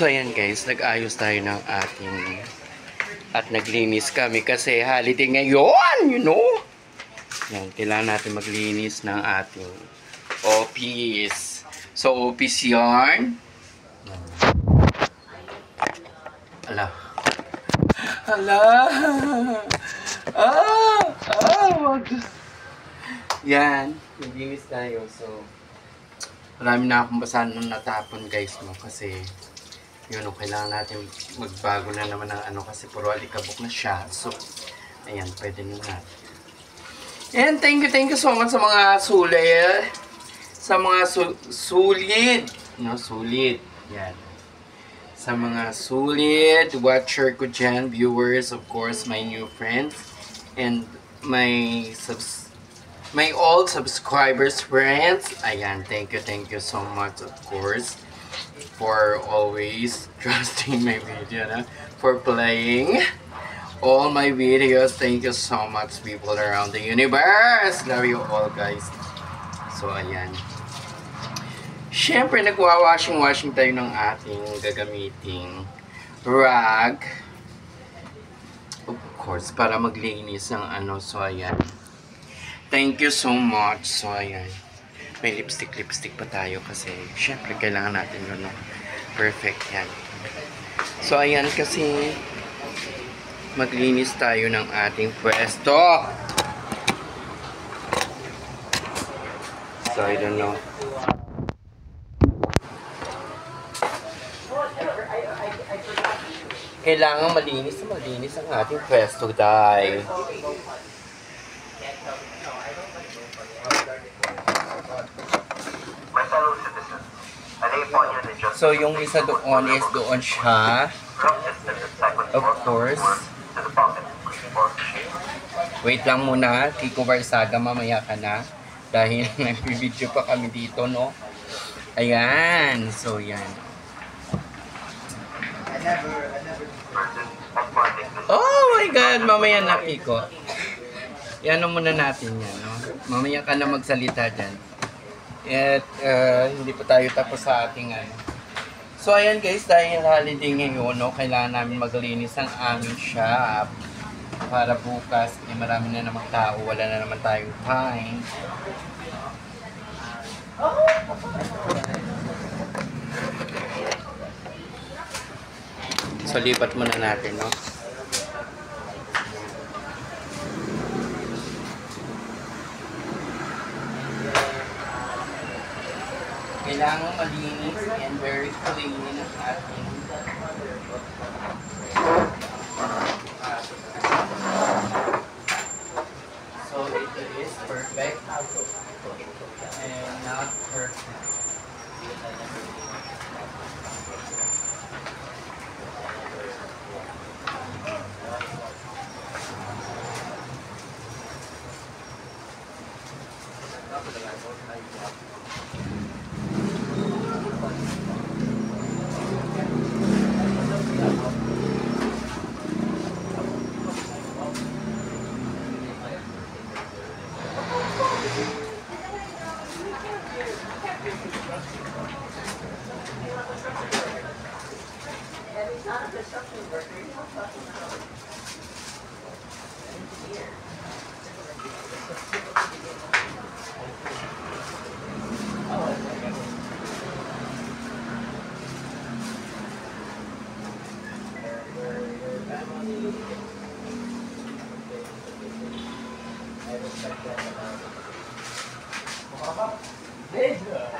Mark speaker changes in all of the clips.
Speaker 1: So ayan guys, nag-ayos tayo ng ating at naglinis kami kasi holiday ngayon, you know. Yan, kailangan natin maglinis ng ating office. So office yarn. Ala. Ala. Wag. Yan, naglinis tayo. So marami na akong basahan nung natapon guys, no, kasi yun, kailangan natin magbago na naman ng ano kasi puro alikabok na siya. So ayan, pwede na natin. And thank you so much sa mga sulit. Sa mga sulit. No, sulit. Yan. Sa mga sulit watcher ko dyan, viewers, of course, my new friends, and my old subscribers, friends. Ayan, thank you so much, of course, for always trusting my video, na? For playing all my videos. Thank you so much, people around the universe. Love you all, guys. So, ayan. Siyempre, nagwa-washing tayo ng ating gagamiting rag. Of course, para maglinis ng ano. So, ayan. Thank you so much. So, ayan. May lipstick pa tayo kasi siyempre, kailangan natin yun, no? Perfect yan. So, ayan kasi maglinis tayo ng ating pwesto. So, I don't know. Kailangan malinis ang ating pwesto, dahil so yung isa doon is doon siya, of course. Wait lang muna, Kiko Barsaga, mamaya ka na dahil nag-video pa kami dito, no? Ayan, so yan. Oh my God, mamaya na, Kiko. Yan muna natin yan, no? Mamaya ka na magsalita dyan. At hindi pa tayo tapos sa ating ano. So ayan guys, dahil holiday ngayon, no, kailangan namin maglinis ang aming shop para bukas, marami na namang tao, wala na naman tayong time. So lipat muna natin, no? Kailangan malinis and very clean ang ating so it is perfect and not perfect.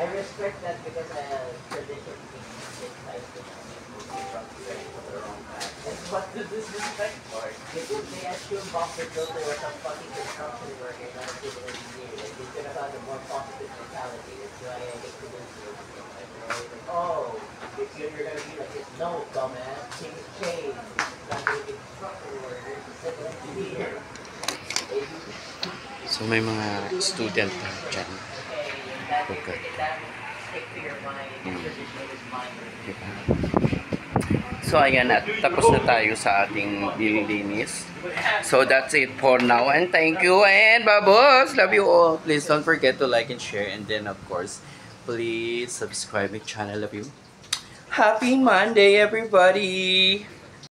Speaker 2: I respect that because tradition what does this respect for? Because they assume Buster Filter was some fucking construction worker, not a civil engineer. Like, they could have had a more positive mentality. That's why I hate to lose you. Like, oh, if you're gonna be like this, no, dumbass, things change. It's not gonna be construction worker, it's a civil engineer.
Speaker 1: So may mga student dyan. Okay. Diba? So ayan, at tapos na tayo sa ating nililinis. So that's it for now, and thank you and babos, love you all. Please don't forget to like and share, and then of course please subscribe my channel. Love you. Happy Monday, everybody!